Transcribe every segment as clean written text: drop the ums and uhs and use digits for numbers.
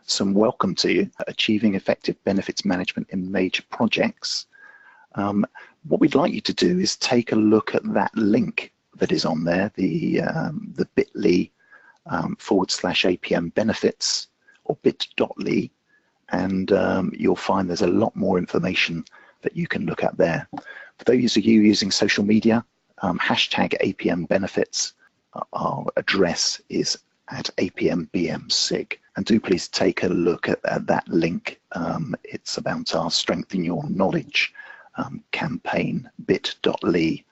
some welcome to you. Achieving effective benefits management in major projects. What we'd like you to do is take a look at that link that is on there, the bit.ly /APM benefits or bit.ly, and you'll find there's a lot more information that you can look at there. For those of you using social media, hashtag APM benefits, our address is at apmbenefits. And do please take a look at that link. It's about our Strengthen Your Knowledge campaign, bit.ly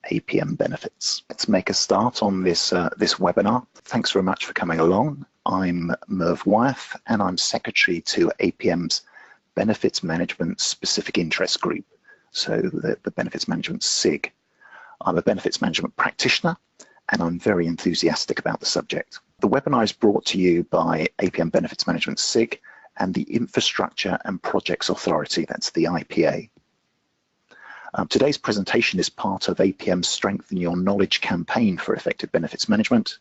/APM benefits. Let's make a start on this webinar. Thanks very much for coming along. I'm Merv Wyeth, and I'm secretary to APM's Benefits Management Specific Interest Group, so the Benefits Management SIG. I'm a benefits management practitioner, and I'm very enthusiastic about the subject. The webinar is brought to you by APM Benefits Management SIG and the Infrastructure and Projects Authority, that's the IPA. Today's presentation is part of APM's Strengthen Your Knowledge campaign for effective benefits management,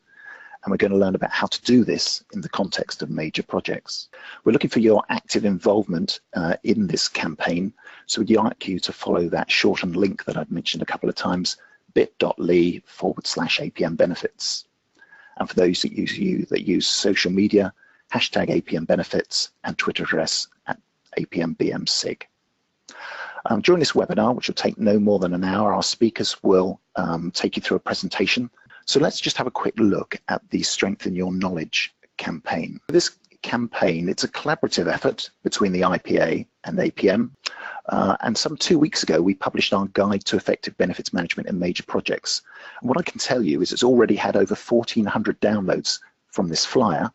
and we're going to learn about how to do this in the context of major projects. We're looking for your active involvement in this campaign, so we'd like you to follow that shortened link that I've mentioned a couple of times, bit.ly /APM benefits. And for those that use social media, hashtag APM benefits and Twitter address at apmbenefits. During this webinar, which will take no more than an hour, our speakers will take you through a presentation. So let's just have a quick look at the Strengthen Your Knowledge campaign. This campaign, it's a collaborative effort between the IPA and APM. And some 2 weeks ago, we published our Guide to Effective Benefits Management in Major Projects. And what I can tell you is it's already had over 1,400 downloads from this flyer,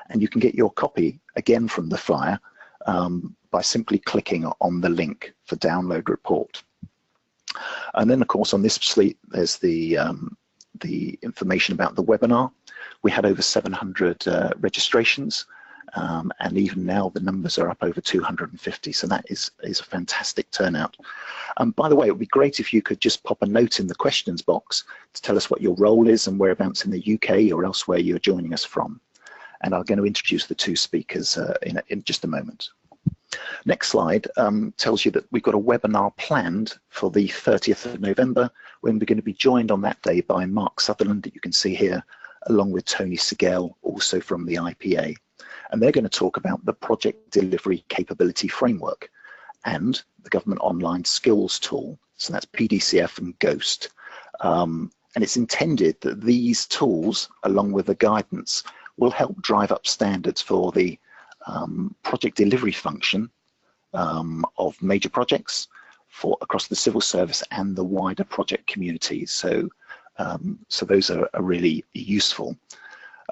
and you can get your copy again from the flyer by simply clicking on the link for download report. And then, of course, on this sheet, there's the information about the webinar. We had over 700 registrations. And even now the numbers are up over 250, so that is a fantastic turnout. By the way, it would be great if you could just pop a note in the questions box to tell us what your role is and whereabouts in the UK or elsewhere you're joining us from. And I'm going to introduce the two speakers in just a moment. Next slide tells you that we've got a webinar planned for the 30th of November, when we're going to be joined on that day by Mark Sutherland, that you can see here, along with Tony Sigel, also from the IPA. And they're going to talk about the Project Delivery Capability Framework and the Government Online Skills Tool. So that's PDCF and GHOST. And it's intended that these tools, along with the guidance, will help drive up standards for the project delivery function of major projects across the civil service and the wider project community. So those are really useful.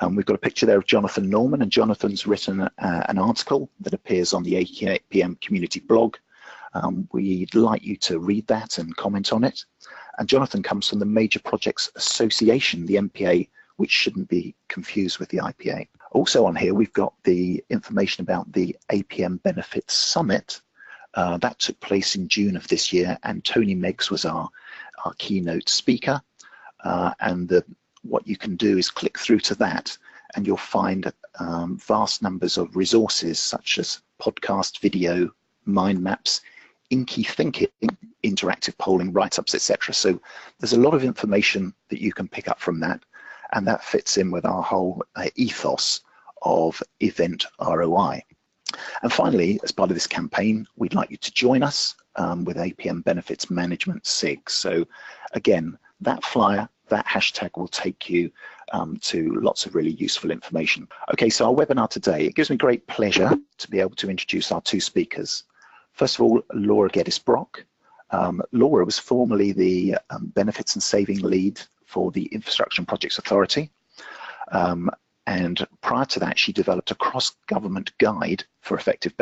We've got a picture there of Jonathan Norman, and Jonathan's written an article that appears on the APM community blog. We'd like you to read that and comment on it. And Jonathan comes from the Major Projects Association, the MPA, which shouldn't be confused with the IPA. Also on here, we've got the information about the APM Benefits Summit. That took place in June of this year, and Tony Meggs was our keynote speaker. What you can do is click through to that, and you'll find vast numbers of resources such as podcast, video, mind maps, inky thinking, interactive polling, write-ups, etc. So there's a lot of information that you can pick up from that, and that fits in with our whole ethos of event ROI. And finally, as part of this campaign, we'd like you to join us with APM Benefits Management SIG. So again, that flyer, that hashtag will take you to lots of really useful information. Okay, so our webinar today, it gives me great pleasure to be able to introduce our two speakers. First of all, Laura Geddes-Brock. Laura was formerly the Benefits and Saving Lead for the Infrastructure and Projects Authority. And prior to that, she developed a cross-government guide for effective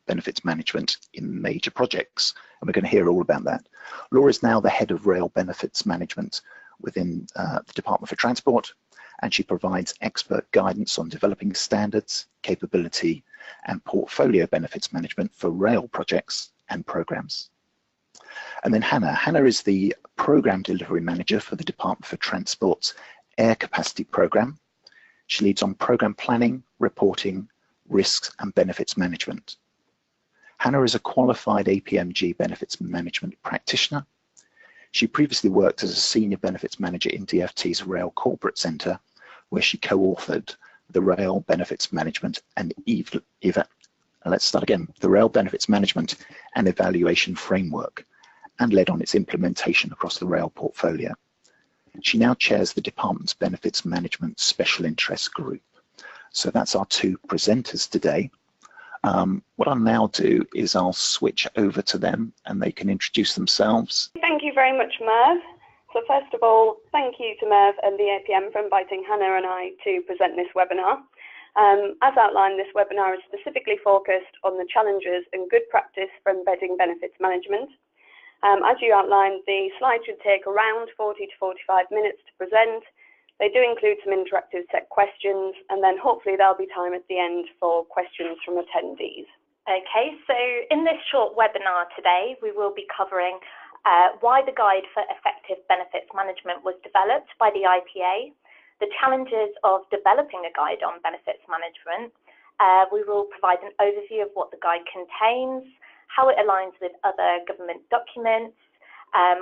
benefits management in major projects. And we're going to hear all about that. Laura is now the head of rail benefits management within the Department for Transport, and she provides expert guidance on developing standards, capability, and portfolio benefits management for rail projects and programs. And then Hannah. Hannah is the Program Delivery Manager for the Department for Transport's Air Capacity Program. She leads on program planning, reporting, risks and benefits management. Hannah is a qualified APMG benefits management practitioner. She previously worked as a senior benefits manager in DFT's Rail Corporate Centre, where she co-authored the Rail Benefits Management and the Rail Benefits Management and Evaluation Framework, and led on its implementation across the rail portfolio. She now chairs the department's Benefits Management Special Interest Group. So that's our two presenters today. What I'll now do is I'll switch over to them and they can introduce themselves. Thank you very much, Merv. So first of all, thank you to Merv and the APM for inviting Hannah and I to present this webinar. As outlined, this webinar is specifically focused on the challenges and good practice for embedding benefits management. As you outlined, the slides should take around 40 to 45 minutes to present. They do include some interactive set questions, and then hopefully there'll be time at the end for questions from attendees. Okay, so in this short webinar today, we will be covering why the Guide for Effective Benefits Management was developed by the IPA, the challenges of developing a guide on benefits management. We will provide an overview of what the guide contains, how it aligns with other government documents.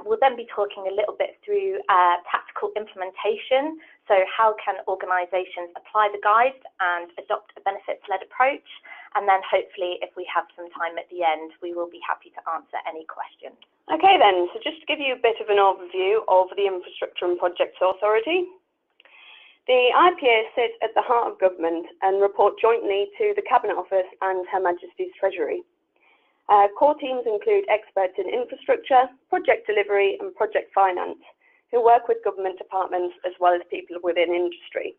We'll then be talking a little bit through tactical implementation. So how can organisations apply the guide and adopt a benefits-led approach? And then hopefully, if we have some time at the end, we will be happy to answer any questions. Okay then, so just to give you a bit of an overview of the Infrastructure and Projects Authority. The IPA sits at the heart of government and report jointly to the Cabinet Office and Her Majesty's Treasury. Core teams include experts in infrastructure, project delivery and project finance, who work with government departments as well as people within industry.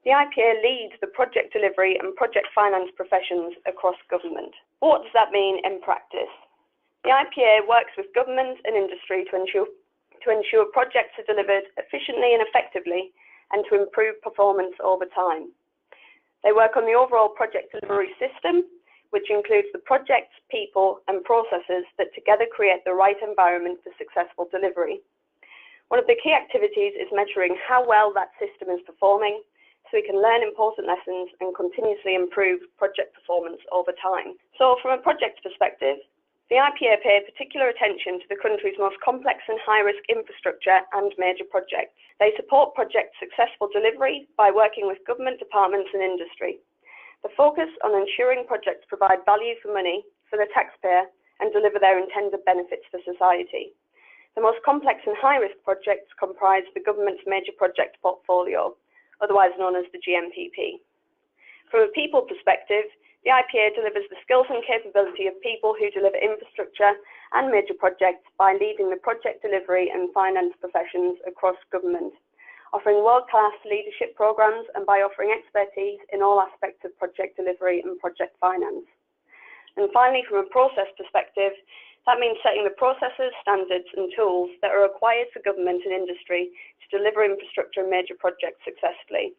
The IPA leads the project delivery and project finance professions across government. What does that mean in practice? The IPA works with government and industry to ensure projects are delivered efficiently and effectively and to improve performance over time. They work on the overall project delivery system, which includes the projects, people and processes that together create the right environment for successful delivery. One of the key activities is measuring how well that system is performing so we can learn important lessons and continuously improve project performance over time. So from a project perspective, the IPA pay particular attention to the country's most complex and high-risk infrastructure and major projects. They support project successful delivery by working with government departments and industry. The focus on ensuring projects provide value for money for the taxpayer and deliver their intended benefits for society. The most complex and high-risk projects comprise the government's major project portfolio, otherwise known as the GMPP. From a people perspective, the IPA delivers the skills and capability of people who deliver infrastructure and major projects by leading the project delivery and finance professions across government, offering world-class leadership programs and by offering expertise in all aspects of project delivery and project finance. And finally, from a process perspective, that means setting the processes, standards and tools that are required for government and industry to deliver infrastructure and major projects successfully.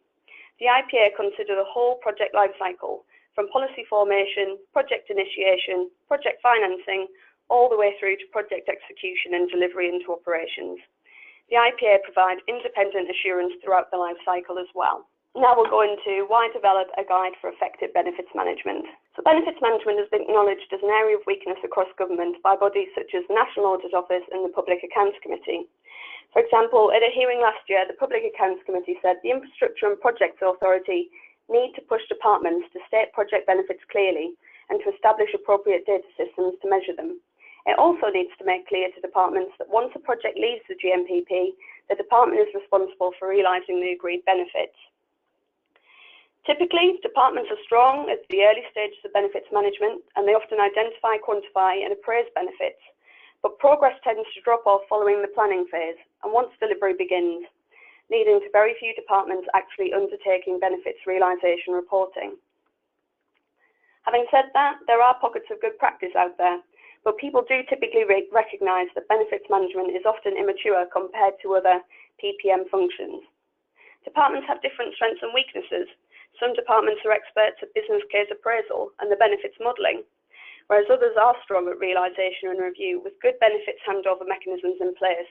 The IPA consider the whole project lifecycle, from policy formation, project initiation, project financing, all the way through to project execution and delivery into operations. The IPA provides independent assurance throughout the life cycle as well. Now we'll go into why develop a guide for effective benefits management. So benefits management has been acknowledged as an area of weakness across government by bodies such as the National Audit Office and the Public Accounts Committee. For example, at a hearing last year, the Public Accounts Committee said the Infrastructure and Projects Authority need to push departments to state project benefits clearly and to establish appropriate data systems to measure them. It also needs to make clear to departments that once a project leaves the GMPP, the department is responsible for realising the agreed benefits. Typically, departments are strong at the early stages of benefits management and they often identify, quantify and appraise benefits, but progress tends to drop off following the planning phase and once delivery begins, leading to very few departments actually undertaking benefits realisation reporting. Having said that, there are pockets of good practice out there, but people do typically recognise that benefits management is often immature compared to other PPM functions. Departments have different strengths and weaknesses. Some departments are experts at business case appraisal and the benefits modelling, whereas others are strong at realisation and review with good benefits handover mechanisms in place.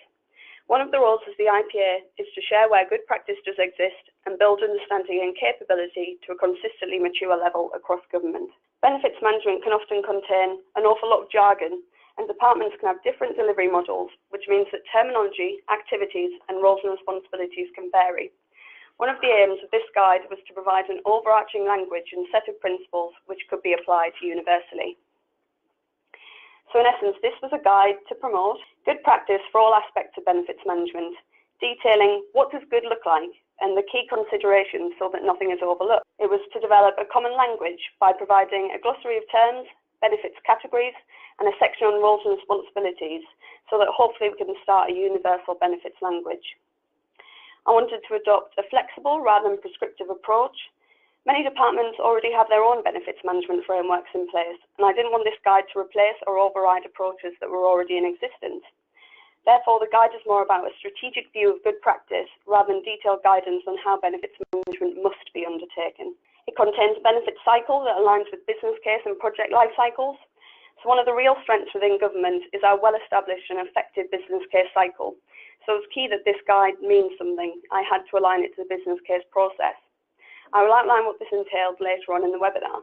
One of the roles of the IPA is to share where good practice does exist and build understanding and capability to a consistently mature level across government. Benefits management can often contain an awful lot of jargon, and departments can have different delivery models, which means that terminology, activities, and roles and responsibilities can vary. One of the aims of this guide was to provide an overarching language and set of principles which could be applied universally. So in essence, this was a guide to promote good practice for all aspects of benefits management, detailing what does good look like and the key considerations so that nothing is overlooked. It was to develop a common language by providing a glossary of terms, benefits categories, and a section on roles and responsibilities so that hopefully we can start a universal benefits language. I wanted to adopt a flexible rather than prescriptive approach. Many departments already have their own benefits management frameworks in place, and I didn't want this guide to replace or override approaches that were already in existence. Therefore, the guide is more about a strategic view of good practice rather than detailed guidance on how benefits management must be undertaken. It contains a benefits cycle that aligns with business case and project life cycles. So one of the real strengths within government is our well-established and effective business case cycle. So it's key that this guide means something. I had to align it to the business case process. I will outline what this entailed later on in the webinar.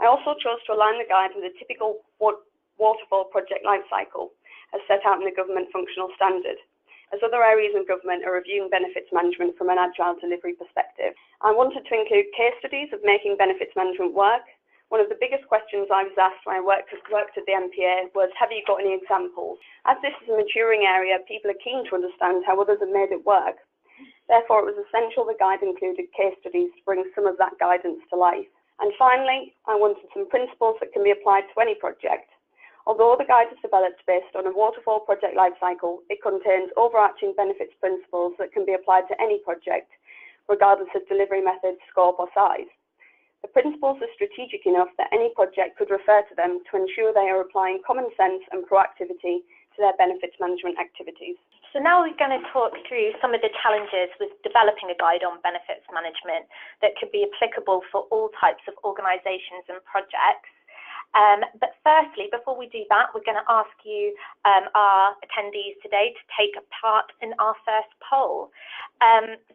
I also chose to align the guide with a typical waterfall project life cycle as set out in the government functional standard, as other areas of government are reviewing benefits management from an agile delivery perspective. I wanted to include case studies of making benefits management work. One of the biggest questions I was asked when I worked at the MPA was, have you got any examples? As this is a maturing area, people are keen to understand how others have made it work. Therefore, it was essential the guide included case studies to bring some of that guidance to life. And finally, I wanted some principles that can be applied to any project. Although the guide is developed based on a waterfall project lifecycle, it contains overarching benefits principles that can be applied to any project, regardless of delivery method, scope, or size. The principles are strategic enough that any project could refer to them to ensure they are applying common sense and proactivity to their benefits management activities. So now we're going to talk through some of the challenges with developing a guide on benefits management that could be applicable for all types of organisations and projects. But firstly, before we do that, we're going to ask you, our attendees today, to take part in our first poll.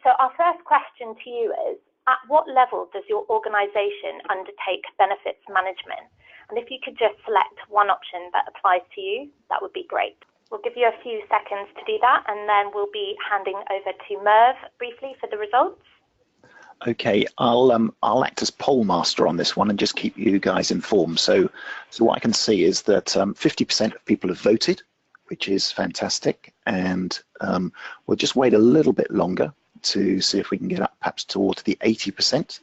So our first question to you is, at what level does your organisation undertake benefits management? And if you could just select one option that applies to you, that would be great. We'll give you a few seconds to do that, and then we'll be handing over to Merv briefly for the results. Okay, I'll act as poll master on this one and just keep you guys informed. So what I can see is that 50% of people have voted, which is fantastic, and we'll just wait a little bit longer to see if we can get up perhaps towards the 80%,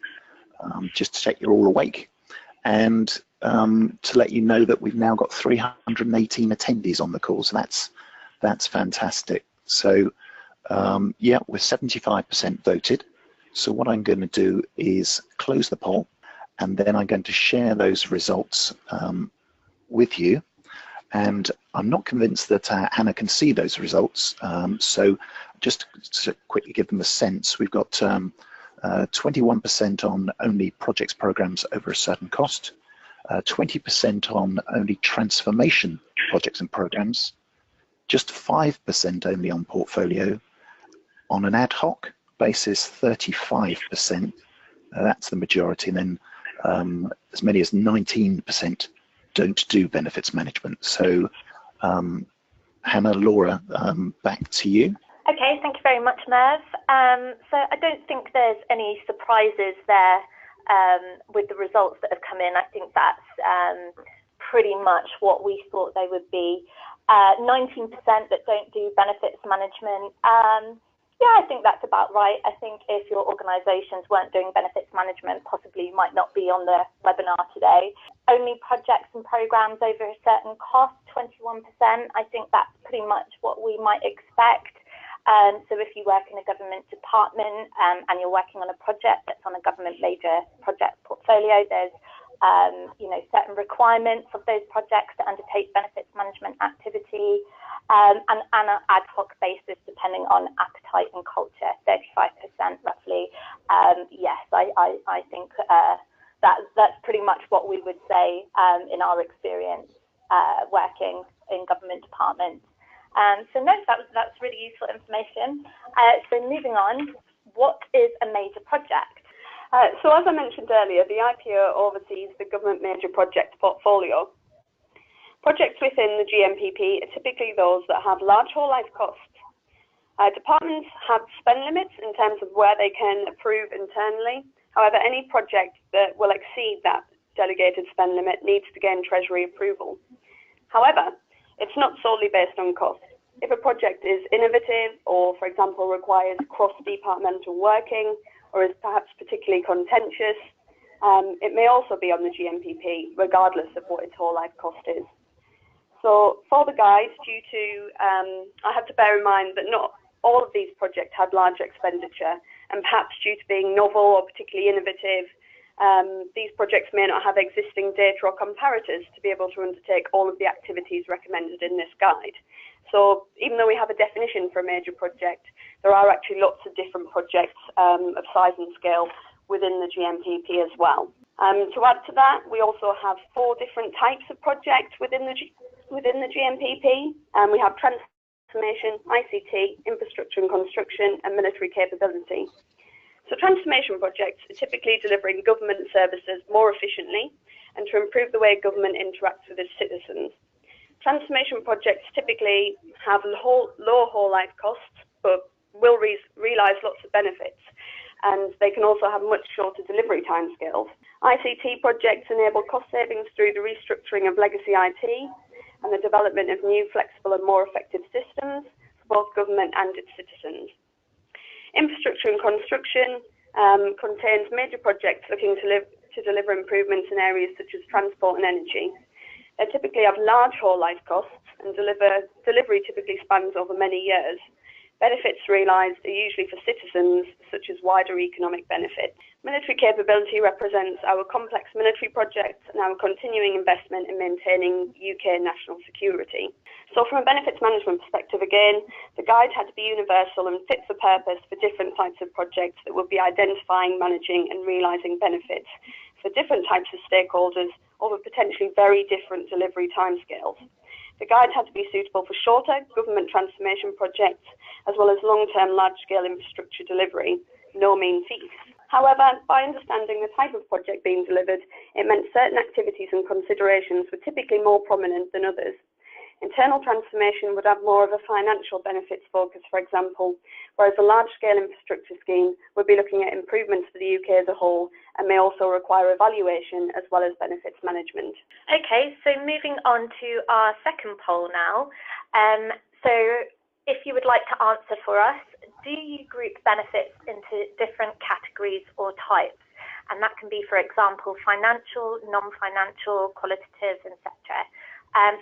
just to check you're all awake, and to let you know that we've now got 318 attendees on the call, so that's fantastic. So yeah, we're 75% voted. So what I'm going to do is close the poll, and then I'm going to share those results with you. And I'm not convinced that Hannah can see those results. So just to quickly give them a sense, we've got 21% on only projects, programs over a certain cost, 20% on only transformation projects and programs, just 5% only on portfolio, on an ad hoc basis 35%, that's the majority, and then as many as 19% don't do benefits management. So Hannah, Laura, back to you. Okay, thank you very much, Merv. So I don't think there's any surprises there with the results that have come in. I think that's pretty much what we thought they would be. 19% that don't do benefits management. Yeah, I think that's about right. I think if your organisations weren't doing benefits management, possibly you might not be on the webinar today. Only projects and programmes over a certain cost, 21%. I think that's pretty much what we might expect. So if you work in a government department and you're working on a project that's on a government major project portfolio, there's certain requirements of those projects to undertake benefits management activity, and on an ad hoc basis, depending on appetite and culture, 35% roughly. Yes, I think that's pretty much what we would say in our experience working in government departments. So no, that's really useful information. So moving on, what is a major project? So as I mentioned earlier, the IPO oversees the government major project portfolio. Projects within the GMPP are typically those that have large whole life costs. Departments have spend limits in terms of where they can approve internally. However, any project that will exceed that delegated spend limit needs to gain Treasury approval. However, it's not solely based on cost. If a project is innovative or, for example, requires cross-departmental working or is perhaps particularly contentious, it may also be on the GMPP, regardless of what its whole life cost is. So for the guide, I have to bear in mind that not all of these projects had large expenditure, and perhaps due to being novel or particularly innovative, these projects may not have existing data or comparators to be able to undertake all of the activities recommended in this guide. So even though we have a definition for a major project, there are actually lots of different projects of size and scale within the GMPP as well. To add to that, we also have 4 different types of projects within the GMPP. We have transformation, ICT, infrastructure and construction, and military capability. So transformation projects are typically delivering government services more efficiently and to improve the way government interacts with its citizens. Transformation projects typically have low whole life costs, but will realise lots of benefits, and they can also have much shorter delivery timescales. ICT projects enable cost savings through the restructuring of legacy IT and the development of new, flexible and more effective systems for both government and its citizens. Infrastructure and construction contains major projects looking to deliver improvements in areas such as transport and energy. They typically have large whole life costs, and delivery typically spans over many years. Benefits realised are usually for citizens, such as wider economic benefits. Military capability represents our complex military projects and our continuing investment in maintaining UK national security. So from a benefits management perspective, again, the guide had to be universal and fit for purpose for different types of projects that would be identifying, managing and realising benefits for different types of stakeholders over potentially very different delivery timescales. The guide had to be suitable for shorter government transformation projects, as well as long-term large-scale infrastructure delivery, no mean feat. However, by understanding the type of project being delivered, it meant certain activities and considerations were typically more prominent than others. Internal transformation would have more of a financial benefits focus, for example, whereas a large-scale infrastructure scheme would be looking at improvements for the UK as a whole and may also require evaluation as well as benefits management. Okay, so moving on to our second poll now. So if you would like to answer for us, do you group benefits into different categories or types? And that can be, for example, financial, non-financial, qualitative, etc.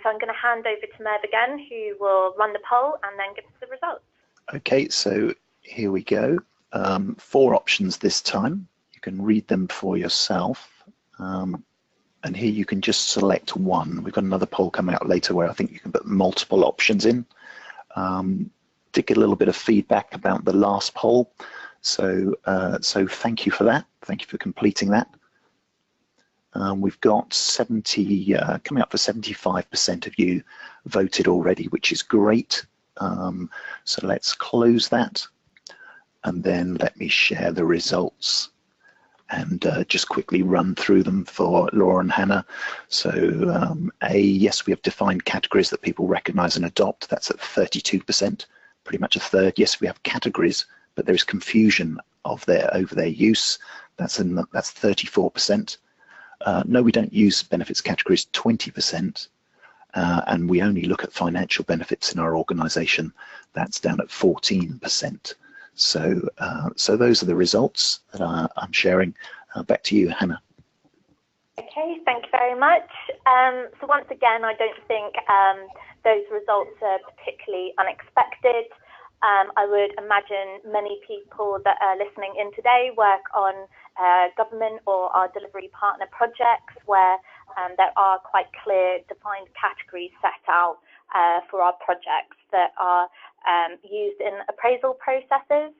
So I'm going to hand over to Merv again, who will run the poll and then give us the results. Okay, so here we go. 4 options this time. You can read them for yourself. And here you can just select one. We've got another poll coming out later where I think you can put multiple options in. Did get a little bit of feedback about the last poll. So thank you for that. Thank you for completing that. We've got 70, coming up for 75% of you voted already, which is great. So let's close that and then let me share the results and just quickly run through them for Laura and Hannah. So yes, we have defined categories that people recognise and adopt. That's at 32%, pretty much a third. Yes, we have categories, but there is confusion over their use. That's 34%. No, we don't use benefits categories, 20%, and we only look at financial benefits in our organisation. That's down at 14%. So those are the results that I'm sharing. Back to you, Hannah. Okay, thank you very much. So once again, I don't think those results are particularly unexpected. I would imagine many people that are listening in today work on government or our delivery partner projects where there are quite clear defined categories set out for our projects that are used in appraisal processes.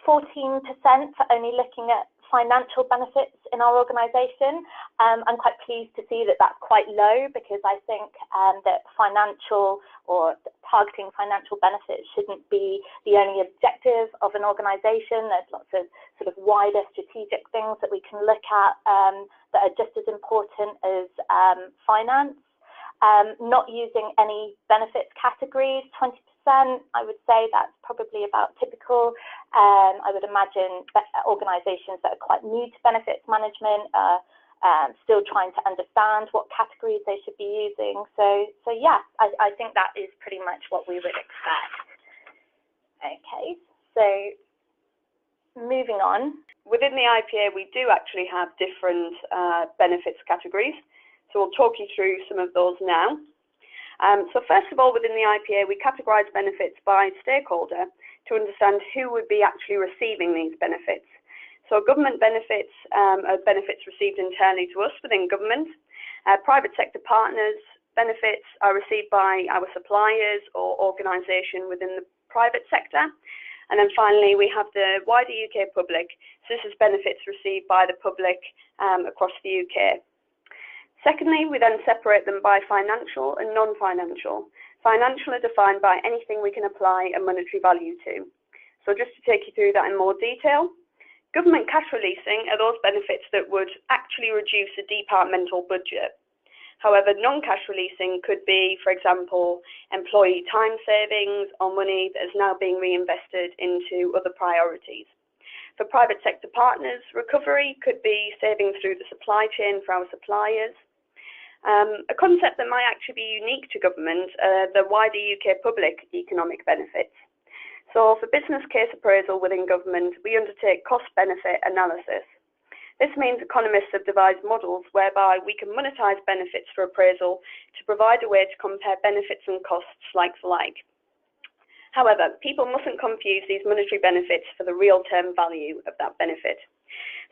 14% are only looking at financial benefits in our organisation. I'm quite pleased to see that that's quite low, because I think that financial or targeting financial benefits shouldn't be the only objective of an organisation. There's lots of sort of wider strategic things that we can look at that are just as important as finance. Not using any benefits categories, 20%, I would say that's probably about typical. I would imagine that organisations that are quite new to benefits management are still trying to understand what categories they should be using. So yeah, I think that is pretty much what we would expect. Okay, so moving on. Within the IPA, we do actually have different benefits categories. So we'll talk you through some of those now. So first of all, within the IPA, we categorise benefits by stakeholder to understand who would be actually receiving these benefits. So government benefits are benefits received internally to us within government. Private sector partners benefits are received by our suppliers or organisation within the private sector. And then finally, we have the wider UK public. So this is benefits received by the public across the UK. Secondly, we then separate them by financial and non-financial. Financial are defined by anything we can apply a monetary value to. So just to take you through that in more detail, government cash releasing are those benefits that would actually reduce a departmental budget. However, non-cash releasing could be, for example, employee time savings or money that is now being reinvested into other priorities. For private sector partners, recovery could be savings through the supply chain for our suppliers. A concept that might actually be unique to government are the wider UK public economic benefits. So for business case appraisal within government, we undertake cost-benefit analysis. This means economists have devised models whereby we can monetize benefits for appraisal to provide a way to compare benefits and costs like for like. However, people mustn't confuse these monetary benefits for the real term value of that benefit.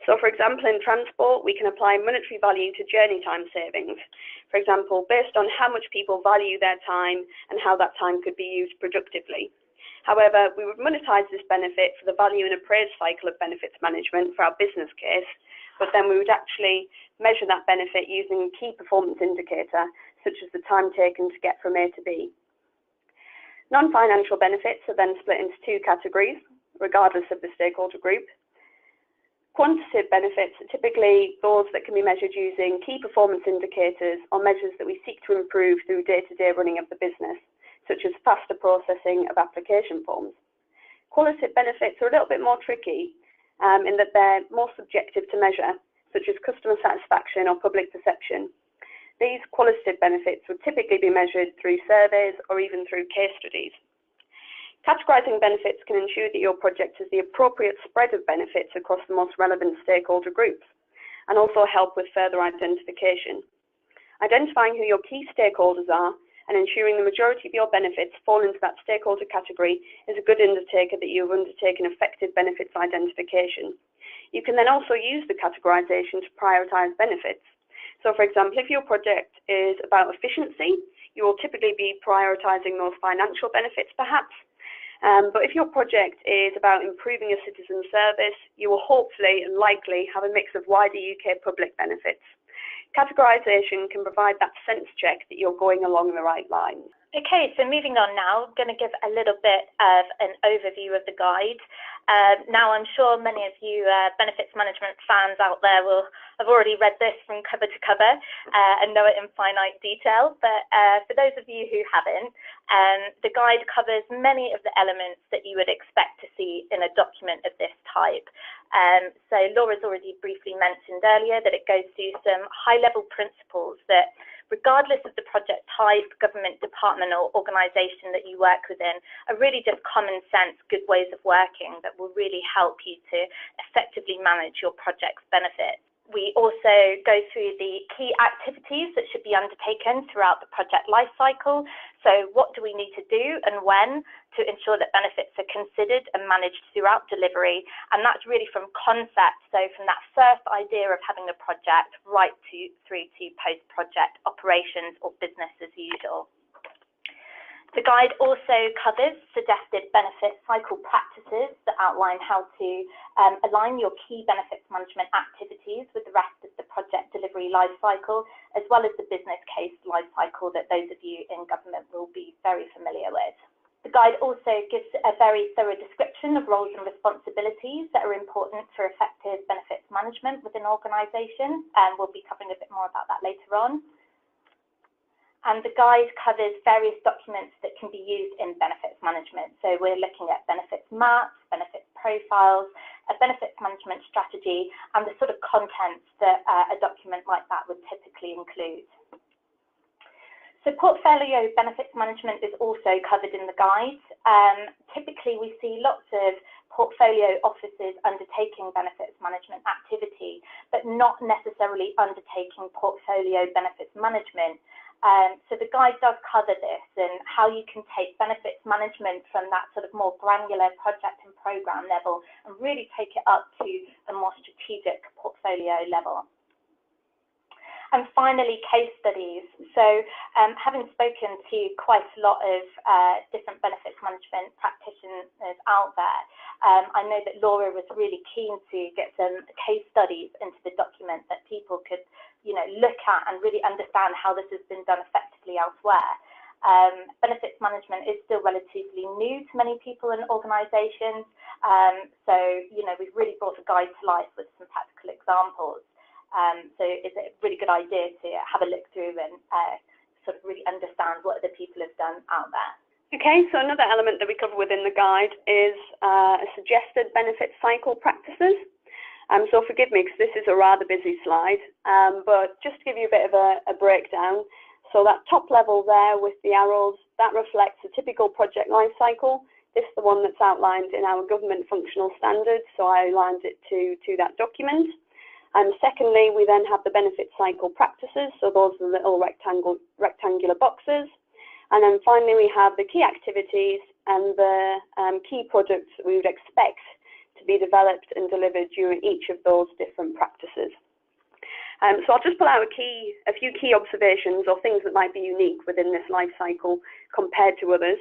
So for example, in transport, we can apply monetary value to journey time savings. For example, based on how much people value their time and how that time could be used productively. However, we would monetize this benefit for the value and appraise cycle of benefits management for our business case, but then we would actually measure that benefit using a key performance indicator, such as the time taken to get from A to B. Non-financial benefits are then split into two categories, regardless of the stakeholder group. Quantitative benefits are typically those that can be measured using key performance indicators or measures that we seek to improve through day-to-day running of the business, such as faster processing of application forms. Qualitative benefits are a little bit more tricky in that they're more subjective to measure, such as customer satisfaction or public perception. These qualitative benefits would typically be measured through surveys or even through case studies. Categorising benefits can ensure that your project has the appropriate spread of benefits across the most relevant stakeholder groups, and also help with further identification. Identifying who your key stakeholders are and ensuring the majority of your benefits fall into that stakeholder category is a good indicator that you have undertaken effective benefits identification. You can then also use the categorisation to prioritise benefits. So for example, if your project is about efficiency, you will typically be prioritising those financial benefits perhaps. But if your project is about improving a citizen service, you will hopefully and likely have a mix of wider UK public benefits. Categorisation can provide that sense check that you're going along the right lines. Okay, so moving on now, I'm going to give a little bit of an overview of the guide. Now, I'm sure many of you benefits management fans out there will have already read this from cover to cover and know it in finite detail. But for those of you who haven't, the guide covers many of the elements that you would expect to see in a document of this type. So Laura's already briefly mentioned earlier that it goes through some high-level principles that, regardless of the project type, government department or organisation that you work within, are really just common sense, good ways of working that will really help you to effectively manage your project's benefits. We also go through the key activities that should be undertaken throughout the project lifecycle. So what do we need to do and when to ensure that benefits are considered and managed throughout delivery? And that's really from concept, so from that first idea of having a project right through to post-project operations or business as usual. The guide also covers suggested benefit cycle practices that outline how to align your key benefits management activities with the rest of the project delivery lifecycle, as well as the business case lifecycle that those of you in government will be very familiar with. The guide also gives a very thorough description of roles and responsibilities that are important for effective benefits management within organisations, and we'll be covering a bit more about that later on. And the guide covers various documents that can be used in benefits management. So we're looking at benefits maps, benefits profiles, a benefits management strategy, and the sort of contents that a document like that would typically include. So portfolio benefits management is also covered in the guide. Typically, we see lots of portfolio offices undertaking benefits management activity, but not necessarily undertaking portfolio benefits management. So the guide does cover this and how you can take benefits management from that sort of more granular project and program level and really take it up to a more strategic portfolio level. And finally, case studies. So having spoken to quite a lot of different benefits management practitioners out there, I know that Laura was really keen to get some case studies into the document that people could, look at and really understand how this has been done effectively elsewhere. Benefits management is still relatively new to many people and organisations. So, we've really brought a guide to life with some practical examples. So it's a really good idea to have a look through and sort of really understand what other people have done out there. Okay, so another element that we cover within the guide is suggested benefit cycle practices. So forgive me because this is a rather busy slide, but just to give you a bit of a breakdown. So that top level there with the arrows, that reflects a typical project life cycle. This is the one that's outlined in our government functional standards, so I aligned it to that document. And secondly, we then have the benefit cycle practices, so those are the little rectangular boxes. And then finally, we have the key activities and the key projects that we would expect to be developed and delivered during each of those different practices. So I'll just pull out a few key observations or things that might be unique within this life cycle compared to others.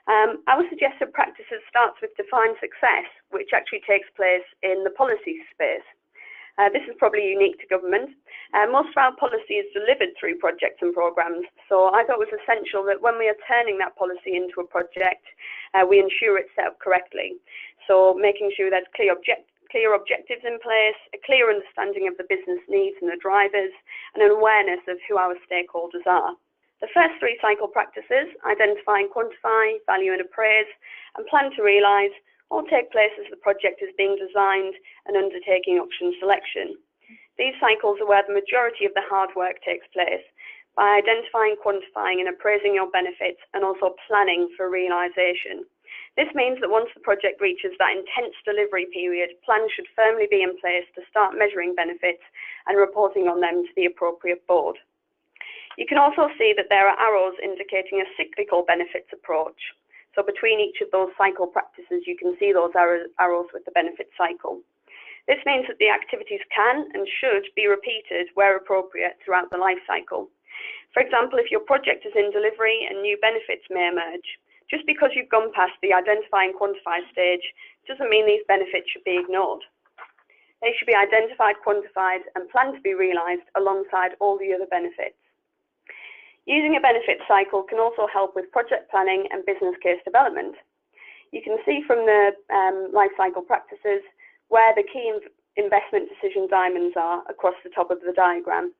Our suggested practices starts with defined success, which actually takes place in the policy space. This is probably unique to government. Most of our policy is delivered through projects and programmes, so I thought it was essential that when we are turning that policy into a project, we ensure it's set up correctly. So making sure there's clear objectives in place, a clear understanding of the business needs and the drivers, and an awareness of who our stakeholders are. The first three cycle practices, identify and quantify, value and appraise, and plan to realise, all take place as the project is being designed and undertaking option selection. These cycles are where the majority of the hard work takes place, by identifying, quantifying and appraising your benefits and also planning for realisation. This means that once the project reaches that intense delivery period, plans should firmly be in place to start measuring benefits and reporting on them to the appropriate board. You can also see that there are arrows indicating a cyclical benefits approach. So between each of those cycle practices, you can see those arrows with the benefit cycle. This means that the activities can and should be repeated where appropriate throughout the life cycle. For example, if your project is in delivery and new benefits may emerge, just because you've gone past the identify and quantify stage doesn't mean these benefits should be ignored. They should be identified, quantified and planned to be realised alongside all the other benefits. Using a benefit cycle can also help with project planning and business case development. You can see from the life cycle practices where the key investment decision diamonds are across the top of the diagram.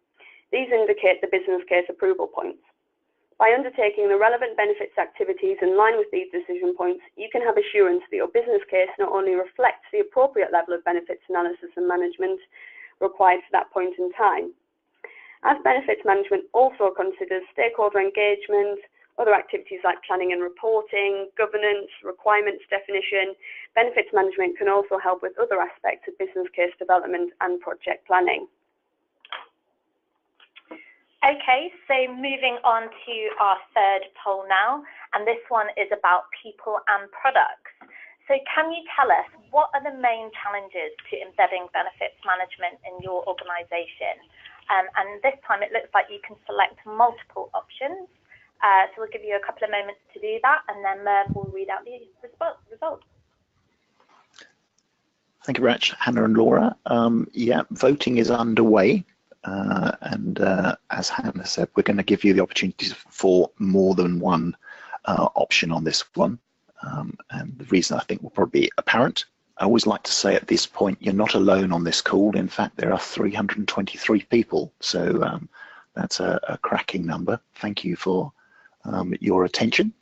These indicate the business case approval points. By undertaking the relevant benefits activities in line with these decision points, you can have assurance that your business case not only reflects the appropriate level of benefits analysis and management required for that point in time. As benefits management also considers stakeholder engagement, other activities like planning and reporting, governance, requirements definition, benefits management can also help with other aspects of business case development and project planning. Okay, so moving on to our third poll now, and this one is about people and products. So can you tell us what are the main challenges to embedding benefits management in your organisation? And this time it looks like you can select multiple options. So we'll give you a couple of moments to do that, and then Merv will read out the results. Thank you very much, Hannah and Laura. Yeah, voting is underway. And as Hannah said, we're going to give you the opportunities for more than one option on this one. And the reason I think will probably be apparent. I always like to say at this point, you're not alone on this call. In fact, there are 323 people. So that's a cracking number. Thank you for your attention.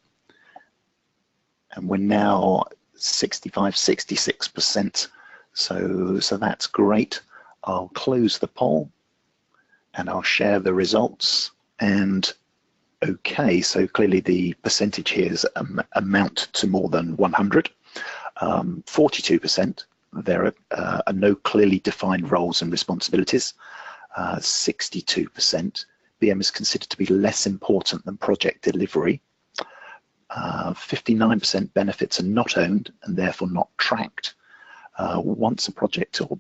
And we're now 65, 66%. So that's great. I'll close the poll and I'll share the results. And okay, so clearly the percentage here is amount to more than 100. 42%, there are no clearly defined roles and responsibilities. 62%, BM is considered to be less important than project delivery. 59% benefits are not owned and therefore not tracked. Once a project or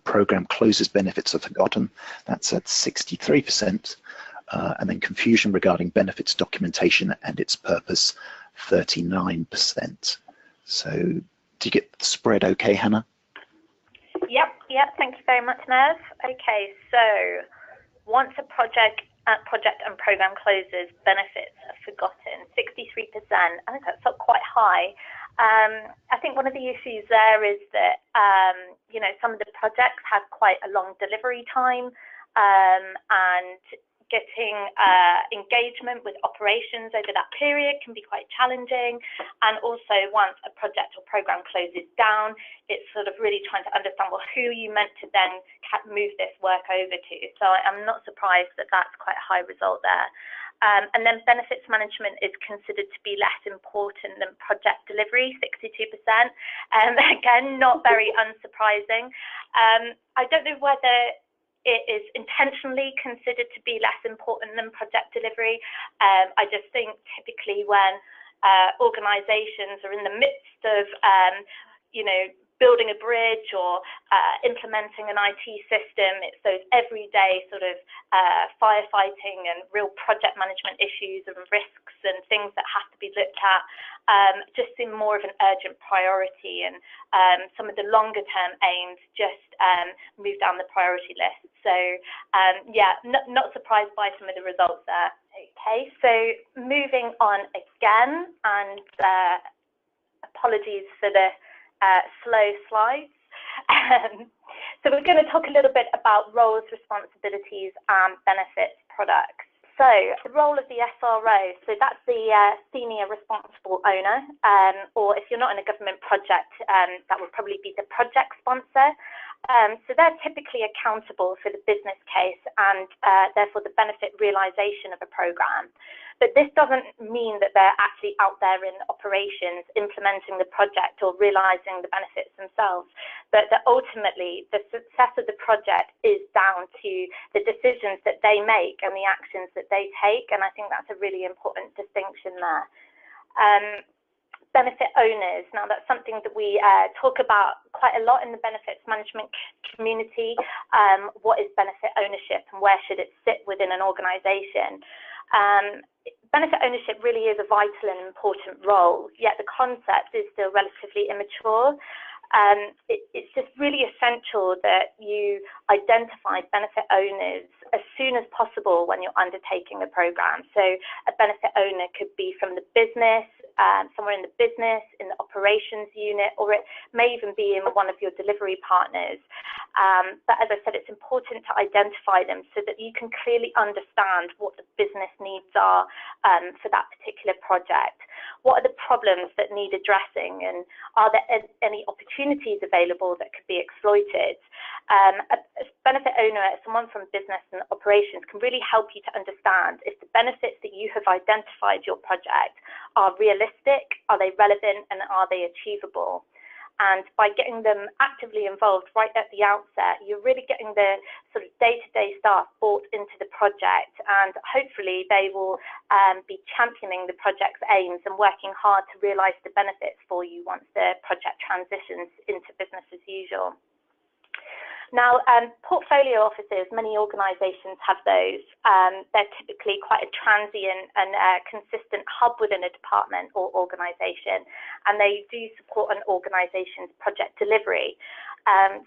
program closes, benefits are forgotten. That's at 63%. And then confusion regarding benefits documentation and its purpose, 39%. So do you get the spread okay, Hannah? Yep, thank you very much, Merv. Okay, so once a project and program closes, benefits are forgotten, 63%. I think that's quite high. I think one of the issues there is that, you know, some of the projects have quite a long delivery time, and getting engagement with operations over that period can be quite challenging. And also once a project or program closes down, it's sort of really trying to understand, well, who you meant to then move this work over to. So I'm not surprised that that's quite a high result there. And then benefits management is considered to be less important than project delivery, 62%. Again, not very unsurprising. I don't know whether it is intentionally considered to be less important than project delivery. I just think typically when organisations are in the midst of, you know, building a bridge or implementing an IT system, it's those everyday sort of firefighting and real project management issues and risks and things that have to be looked at just seem more of an urgent priority, and some of the longer term aims just move down the priority list. So yeah, not surprised by some of the results there. Okay, so moving on again, and apologies for the slow slides. So we're going to talk a little bit about roles, responsibilities, and benefits products. So the role of the SRO, so that's the senior responsible owner, or if you're not in a government project, that would probably be the project sponsor. So they're typically accountable for the business case and therefore the benefit realisation of a programme. But this doesn't mean that they're actually out there in operations implementing the project or realising the benefits themselves, but that ultimately the success of the project is down to the decisions that they make and the actions that they take, and I think that's a really important distinction there. Benefit owners, now that's something that we talk about quite a lot in the benefits management community. What is benefit ownership and where should it sit within an organisation? Benefit ownership really is a vital and important role, yet the concept is still relatively immature. It's just really essential that you identify benefit owners as soon as possible when you're undertaking a program. So a benefit owner could be from the business, somewhere in the business, in the operations unit, or it may even be in one of your delivery partners. But as I said, it's important to identify them so that you can clearly understand what the business needs are for that particular project. What are the problems that need addressing, and are there any opportunities available that could be exploited? A benefit owner, someone from business and operations, can really help you to understand if the benefits that you have identified your project are realistic, are they relevant, and are they achievable? And by getting them actively involved right at the outset, you're really getting the sort of day-to-day staff bought into the project, and hopefully they will be championing the project's aims and working hard to realise the benefits for you once the project transitions into business as usual. Now, portfolio officers, many organisations have those. They're typically quite a transient and consistent hub within a department or organisation, and they do support an organisation's project delivery.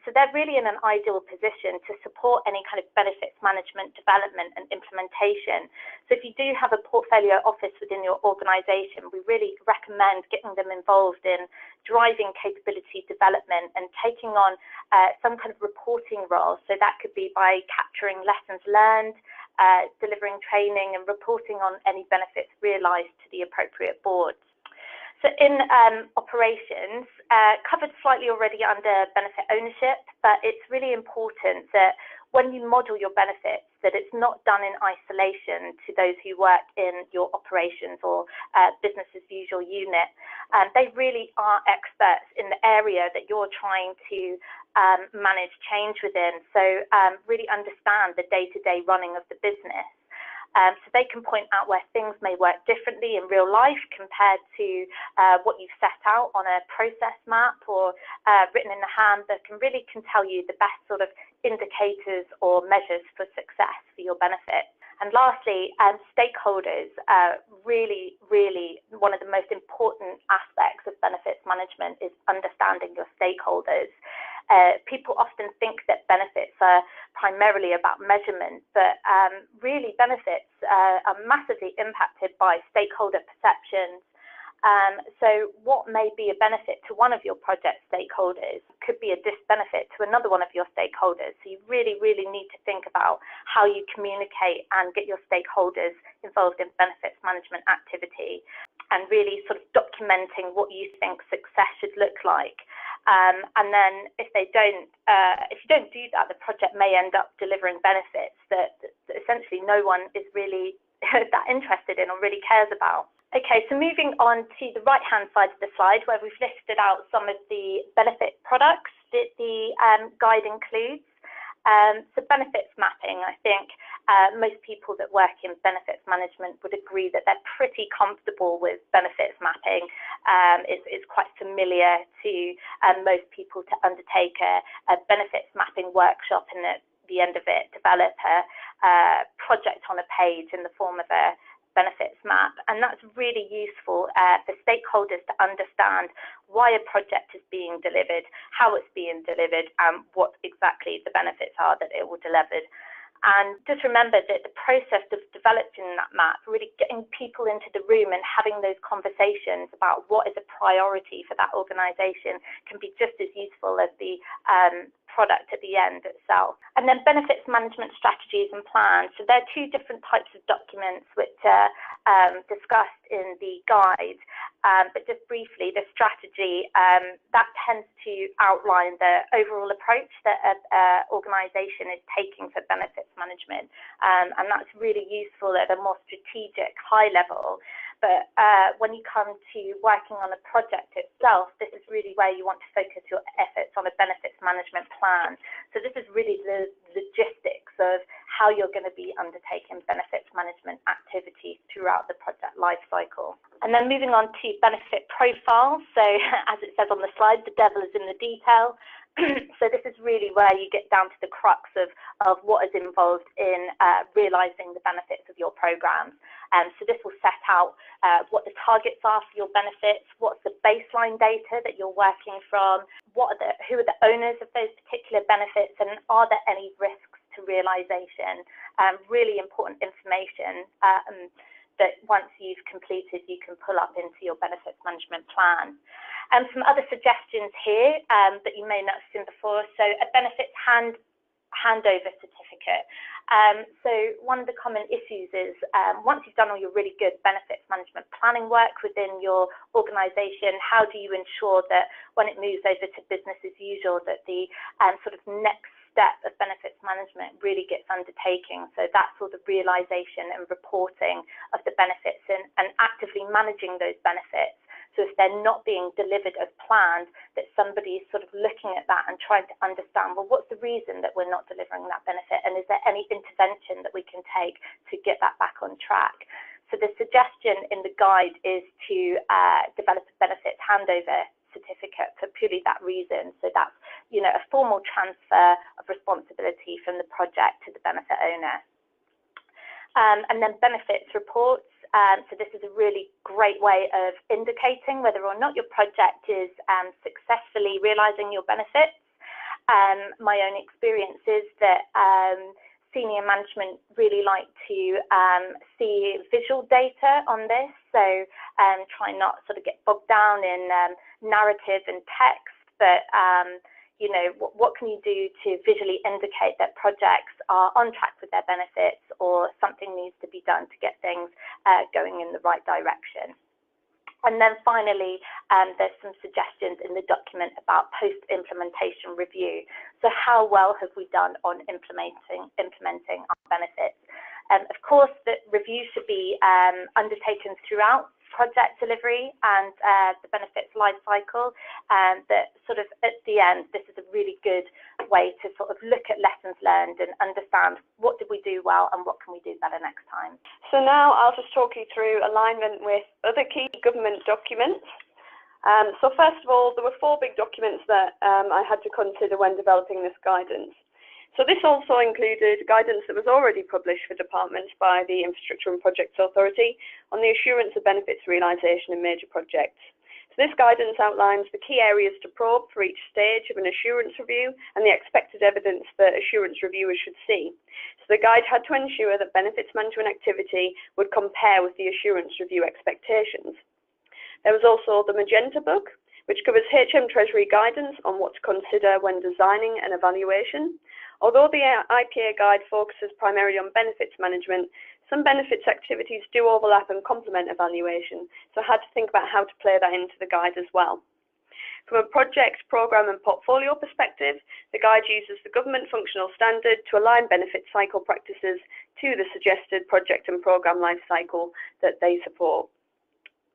So they're really in an ideal position to support any kind of benefits management, development and implementation. So if you do have a portfolio office within your organisation, we really recommend getting them involved in driving capability development and taking on some kind of reporting role. So that could be by capturing lessons learned, delivering training and reporting on any benefits realised to the appropriate boards. So in operations, covered slightly already under benefit ownership, but it's really important that when you model your benefits, that it's not done in isolation to those who work in your operations or business as usual unit. They really are experts in the area that you're trying to manage change within. So really understand the day-to-day running of the business. So they can point out where things may work differently in real life compared to what you've set out on a process map or written in the handbook, and really can tell you the best sort of indicators or measures for success for your benefit. And lastly, stakeholders, really one of the most important aspects of benefits management is understanding your stakeholders. People often think that benefits are primarily about measurement, but really benefits are massively impacted by stakeholder perceptions. So what may be a benefit to one of your project stakeholders could be a disbenefit to another one of your stakeholders. So you really need to think about how you communicate and get your stakeholders involved in benefits management activity, and really sort of documenting what you think success should look like. And then if you don't do that, the project may end up delivering benefits that essentially no one is really that interested in or really cares about. Okay, so moving on to the right-hand side of the slide, where we've listed out some of the benefit products that the guide includes. So benefits mapping, I think most people that work in benefits management would agree that they're pretty comfortable with benefits mapping. It's quite familiar to most people to undertake a benefits mapping workshop, and at the end of it develop a project on a page in the form of a benefits map. And that's really useful for stakeholders to understand why a project is being delivered, how it's being delivered, and what exactly the benefits are that it will deliver. And just remember that the process of developing that map, really getting people into the room and having those conversations about what is a priority for that organisation, can be just as useful as the product at the end itself. And then benefits management strategies and plans. So there are two different types of documents which are discussed in the guide. But just briefly, the strategy, that tends to outline the overall approach that an organisation is taking for benefits management. And that's really useful at a more strategic, high level. But when you come to working on a project itself, this is really where you want to focus your efforts on a benefits management plan. So this is really the logistics of how you're going to be undertaking benefits management activities throughout the project lifecycle. And then moving on to benefit profiles. So as it says on the slide, the devil is in the detail. So this is really where you get down to the crux of what is involved in realising the benefits of your programmes. So this will set out what the targets are for your benefits, what's the baseline data that you're working from, who are the owners of those particular benefits, and are there any risks to realisation. Really important information that once you've completed, you can pull up into your benefits management plan. Some other suggestions here that you may not have seen before. So a benefits handover certificate. So one of the common issues is once you've done all your really good benefits management planning work within your organisation, how do you ensure that when it moves over to business as usual, that the sort of next step of benefits management really gets undertaken? So that's all the realisation and reporting of the benefits and actively managing those benefits. So if they're not being delivered as planned, that somebody is sort of looking at that and trying to understand, well, what's the reason that we're not delivering that benefit? And is there any intervention that we can take to get that back on track? So the suggestion in the guide is to develop a benefits handover certificate for purely that reason. So that's a formal transfer of responsibility from the project to the benefit owner. And then benefits reports. So this is a really great way of indicating whether or not your project is successfully realising your benefits. My own experience is that senior management really like to see visual data on this, so try not sort of get bogged down in narrative and text, but what can you do to visually indicate that projects are on track with their benefits, or something needs to be done to get things going in the right direction. And then finally, there's some suggestions in the document about post-implementation review. So how well have we done on implementing our benefits? Of course, the review should be undertaken throughout project delivery and the benefits life cycle, that sort of at the end, this is a really good way to sort of look at lessons learned and understand what did we do well and what can we do better next time. So now I'll just talk you through alignment with other key government documents. So first of all, there were 4 big documents that I had to consider when developing this guidance. So this also included guidance that was already published for departments by the Infrastructure and Projects Authority on the assurance of benefits realisation in major projects. So this guidance outlines the key areas to probe for each stage of an assurance review and the expected evidence that assurance reviewers should see. So the guide had to ensure that benefits management activity would compare with the assurance review expectations. There was also the Magenta book, which covers HM Treasury guidance on what to consider when designing an evaluation. Although the IPA guide focuses primarily on benefits management, some benefits activities do overlap and complement evaluation, so I had to think about how to play that into the guide as well. From a project, programme and portfolio perspective, the guide uses the government functional standard to align benefit cycle practices to the suggested project and programme life cycle that they support.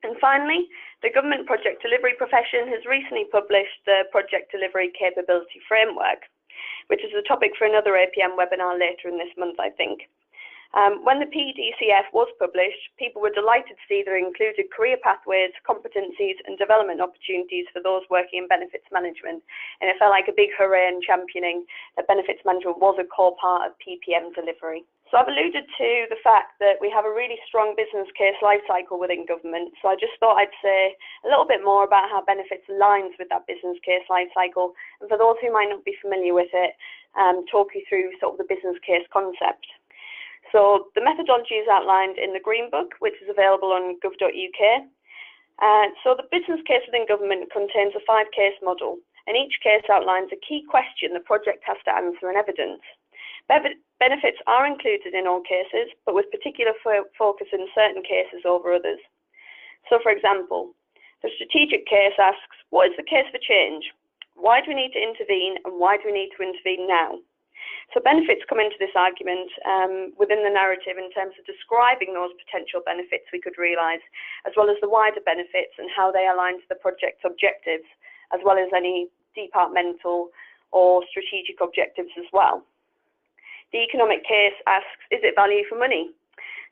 And finally, the government project delivery profession has recently published the Project Delivery Capability Framework, which is a topic for another APM webinar later in this month, I think. When the PDCF was published, people were delighted to see there included career pathways, competencies and development opportunities for those working in benefits management, and it felt like a big hooray and championing that benefits management was a core part of PPM delivery. So I've alluded to the fact that we have a really strong business case life cycle within government, so I just thought I'd say a little bit more about how benefits aligns with that business case life cycle, and for those who might not be familiar with it, talk you through sort of the business case concept. So the methodology is outlined in the Green Book, which is available on gov.uk. So the business case within government contains a 5-case model, and each case outlines a key question the project has to answer and evidence. Benefits are included in all cases, but with particular focus in certain cases over others. So for example, the strategic case asks, what is the case for change? Why do we need to intervene, and why do we need to intervene now? So benefits come into this argument within the narrative in terms of describing those potential benefits we could realise, as well as the wider benefits and how they align to the project's objectives, as well as any departmental or strategic objectives as well. The economic case asks, is it value for money?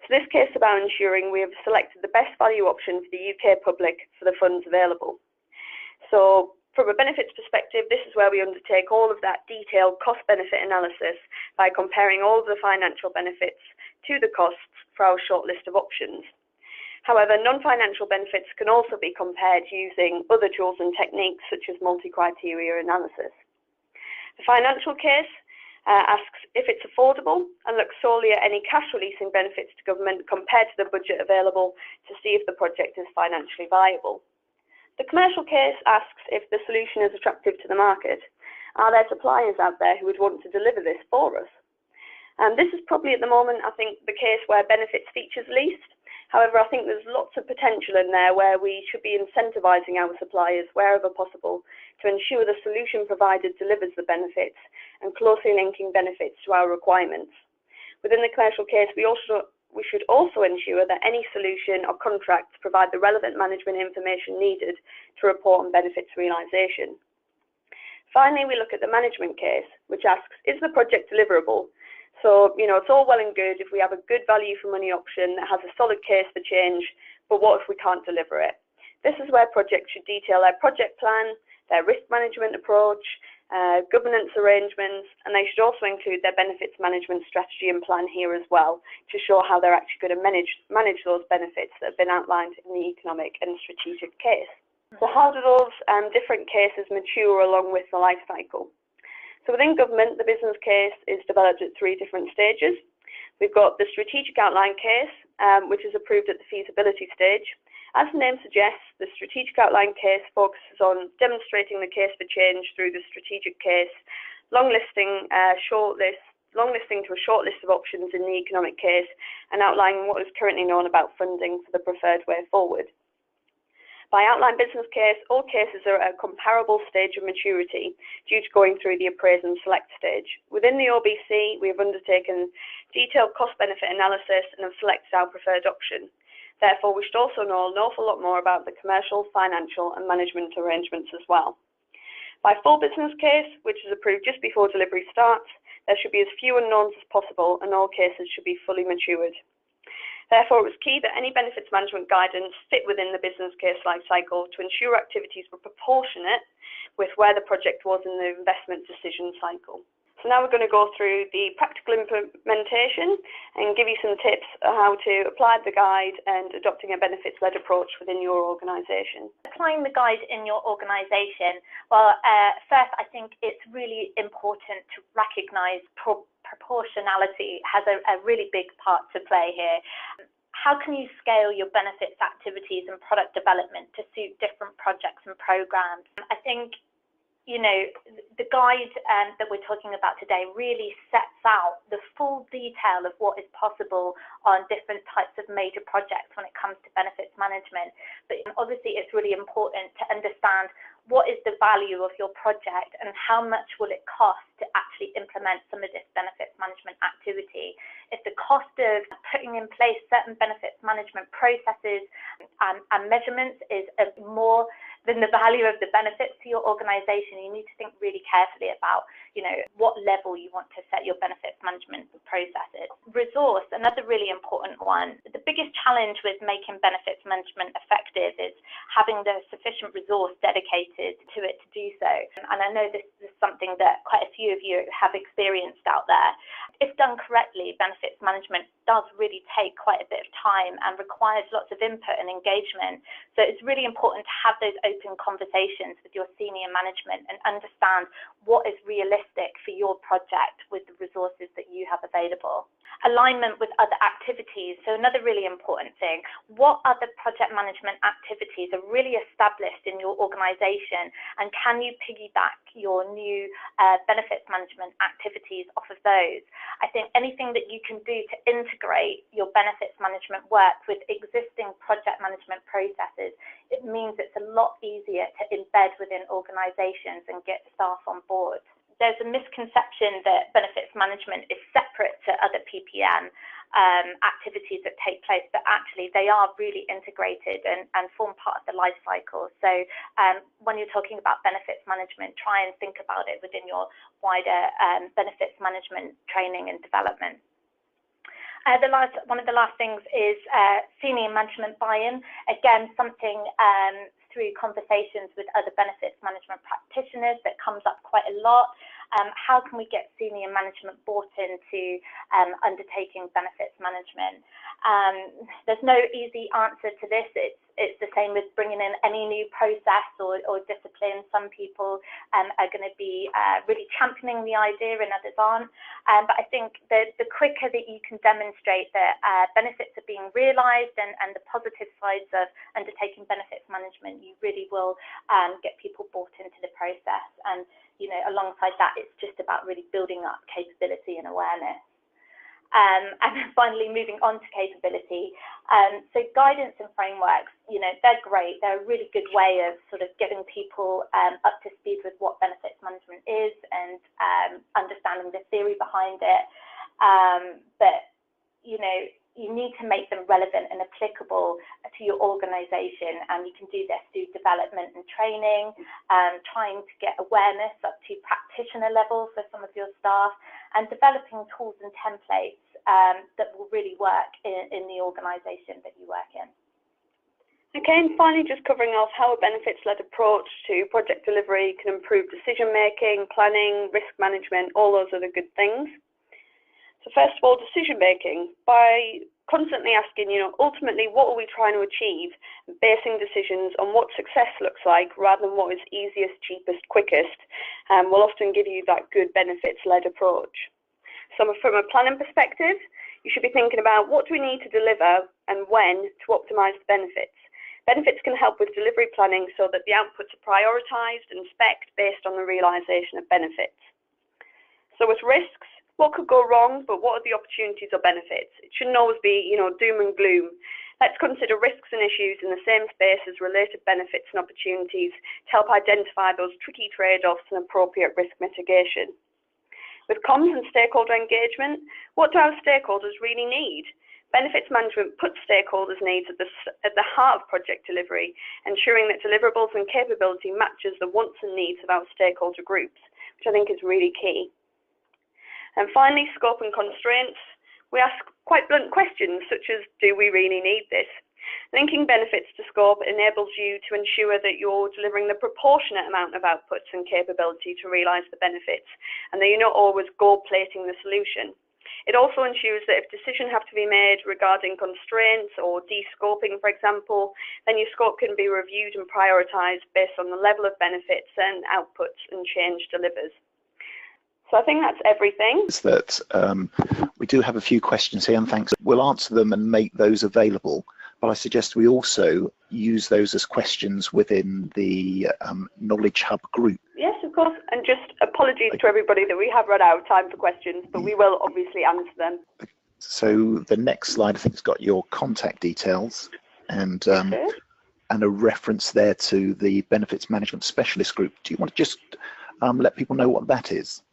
So this case is about ensuring we have selected the best value option for the UK public for the funds available. So from a benefits perspective, this is where we undertake all of that detailed cost-benefit analysis by comparing all of the financial benefits to the costs for our short list of options. However, non-financial benefits can also be compared using other tools and techniques such as multi-criteria analysis. The financial case asks if it's affordable and looks solely at any cash releasing benefits to government compared to the budget available to see if the project is financially viable. The commercial case asks if the solution is attractive to the market. Are there suppliers out there who would want to deliver this for us? And this is probably at the moment, I think, the case where benefits features least. However, I think there's lots of potential in there where we should be incentivising our suppliers wherever possible to ensure the solution provided delivers the benefits and closely linking benefits to our requirements. Within the commercial case, we should also ensure that any solution or contracts provide the relevant management information needed to report on benefits realisation. Finally, we look at the management case, which asks, is the project deliverable? So, it's all well and good if we have a good value for money option that has a solid case for change, but what if we can't deliver it? This is where projects should detail their project plan, their risk management approach, governance arrangements, and they should also include their benefits management strategy and plan here as well to show how they're actually going to manage those benefits that have been outlined in the economic and strategic case. So how do those different cases mature along with the life cycle? So within government, the business case is developed at 3 different stages. We've got the strategic outline case, which is approved at the feasibility stage. As the name suggests, the strategic outline case focuses on demonstrating the case for change through the strategic case, long listing to a short list of options in the economic case, and outlining what is currently known about funding for the preferred way forward. By outline business case, all cases are at a comparable stage of maturity due to going through the appraise and select stage. Within the OBC, we have undertaken detailed cost-benefit analysis and have selected our preferred option. Therefore, we should also know an awful lot more about the commercial, financial and management arrangements as well. By full business case, which is approved just before delivery starts, there should be as few unknowns as possible and all cases should be fully matured. Therefore, it was key that any benefits management guidance fit within the business case life cycle to ensure activities were proportionate with where the project was in the investment decision cycle. So now we're going to go through the practical implementation and give you some tips on how to apply the guide and adopting a benefits-led approach within your organisation. Applying the guide in your organisation, well, first I think it's really important to recognise proportionality has a really big part to play here. How can you scale your benefits activities and product development to suit different projects and programs? I think, you know, the guide that we're talking about today really sets out the full detail of what is possible on different types of major projects when it comes to benefits management. But obviously it's really important to understand what is the value of your project and how much will it cost to actually implement some of this benefits management activity. If the cost of putting in place certain benefits management processes and measurements is more than the value of the benefits to your organisation, you need to think really carefully about, you know, what level you want to set your benefits management processes. Resource, another really important one. The biggest challenge with making benefits management effective is having the sufficient resource dedicated to it to do so. And I know this is something that quite a few of you have experienced out there. If done correctly, benefits management does really take quite a bit of time and requires lots of input and engagement. So it's really important to have those open conversations with your senior management and understand what is realistic for your project with the resources that you have available. Alignment with other activities. So another really important thing, what other project management activities are really established in your organisation, and can you piggyback your new benefits management activities off of those? I think anything that you can do to integrate your benefits management work with existing project management processes, it means it's a lot easier to embed within organisations and get staff on board. There's a misconception that benefits management is separate to other PPM activities that take place, but actually they are really integrated and form part of the life cycle. So when you're talking about benefits management, try and think about it within your wider benefits management training and development. One of the last things is senior management buy-in. Again, something through conversations with other benefits management practitioners that comes up quite a lot. How can we get senior management bought into undertaking benefits management? There's no easy answer to this. It's the same with bringing in any new process or discipline. Some people are going to be really championing the idea and others aren't. But I think the quicker that you can demonstrate that benefits are being realised and the positive sides of undertaking benefits management, you really will get people bought into the process. And you know, alongside that, it's just about really building up capability and awareness. And then finally, moving on to capability. So guidance and frameworks, you know, they're great. They're a really good way of sort of getting people up to speed with what benefits management is and understanding the theory behind it. But, you know, you need to make them relevant and applicable to your organisation, and you can do this through development and training, trying to get awareness up to practitioner level for some of your staff, and developing tools and templates that will really work in the organisation that you work in. Okay, and finally just covering off how a benefits-led approach to project delivery can improve decision-making, planning, risk management, all those other good things. So first of all, decision-making. By constantly asking, ultimately what are we trying to achieve, basing decisions on what success looks like rather than what is easiest, cheapest, quickest, will often give you that good benefits-led approach. So from a planning perspective, you should be thinking about what do we need to deliver and when to optimise the benefits. Benefits can help with delivery planning so that the outputs are prioritised and spec'd based on the realisation of benefits. So with risks, what could go wrong, but what are the opportunities or benefits? It shouldn't always be, doom and gloom. Let's consider risks and issues in the same space as related benefits and opportunities to help identify those tricky trade-offs and appropriate risk mitigation. With comms and stakeholder engagement, what do our stakeholders really need? Benefits management puts stakeholders' needs at the heart of project delivery, ensuring that deliverables and capability matches the wants and needs of our stakeholder groups, which I think is really key. And finally, scope and constraints. We ask quite blunt questions such as, do we really need this? Linking benefits to scope enables you to ensure that you're delivering the proportionate amount of outputs and capability to realise the benefits, and that you're not always gold-plating the solution. It also ensures that if decisions have to be made regarding constraints or de-scoping, for example, then your scope can be reviewed and prioritised based on the level of benefits and outputs and change delivers. So I think that's everything. Is that we do have a few questions here, and thanks. We'll answer them and make those available, but I suggest we also use those as questions within the Knowledge Hub group. Yes, of course, and just apologies to everybody that we have run out of time for questions, but we will obviously answer them. So the next slide, I think, has got your contact details and a reference there to the Benefits Management Specialist Group. Do you want to just let people know what that is?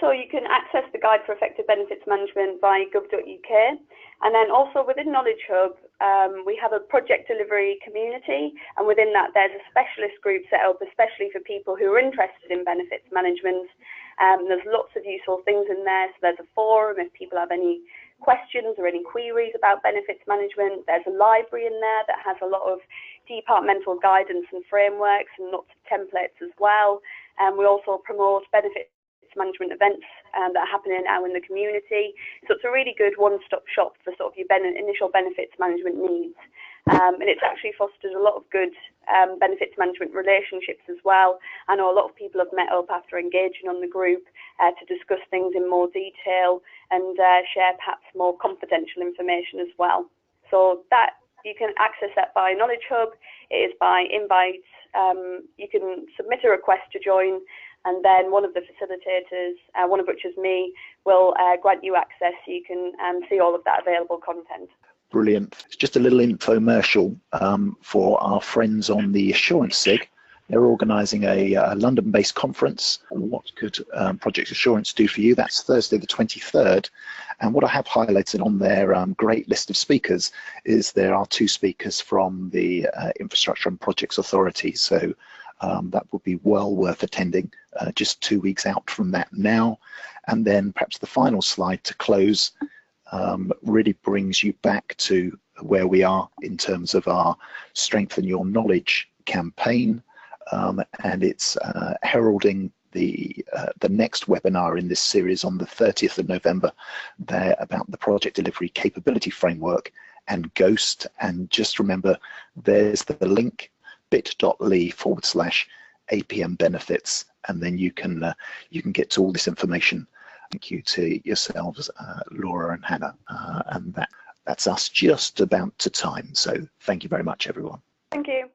So you can access the Guide for Effective Benefits Management by gov.uk, and then also within Knowledge Hub we have a project delivery community, and within that there's a specialist group set up especially for people who are interested in benefits management. There's lots of useful things in there, so there's a forum if people have any questions or any queries about benefits management. There's a library in there that has a lot of departmental guidance and frameworks and lots of templates as well. We also promote benefits management events that are happening now in the community. So it's a really good one-stop shop for sort of your initial benefits management needs. And it's actually fostered a lot of good benefits management relationships as well. I know a lot of people have met up after engaging on the group to discuss things in more detail and share perhaps more confidential information as well. So that you can access that by Knowledge Hub. It is by invite. You can submit a request to join, and then one of the facilitators, one of which is me, will grant you access so you can see all of that available content. Brilliant. It's just a little infomercial for our friends on the Assurance SIG. They're organising a London-based conference. What could Project Assurance do for you? That's Thursday the 23rd. And what I have highlighted on their great list of speakers is there are 2 speakers from the Infrastructure and Projects Authority. So that would be well worth attending, just 2 weeks out from that now. And then perhaps the final slide to close really brings you back to where we are in terms of our Strengthen Your Knowledge campaign. And it's heralding the next webinar in this series on the 30th of November there about the Project Delivery Capability Framework and GHOST. And just remember, there's the link, bit.ly/APM benefits, and then you can get to all this information. Thank you to yourselves, Laura and Hannah, and that's us just about to time. So thank you very much, everyone. Thank you.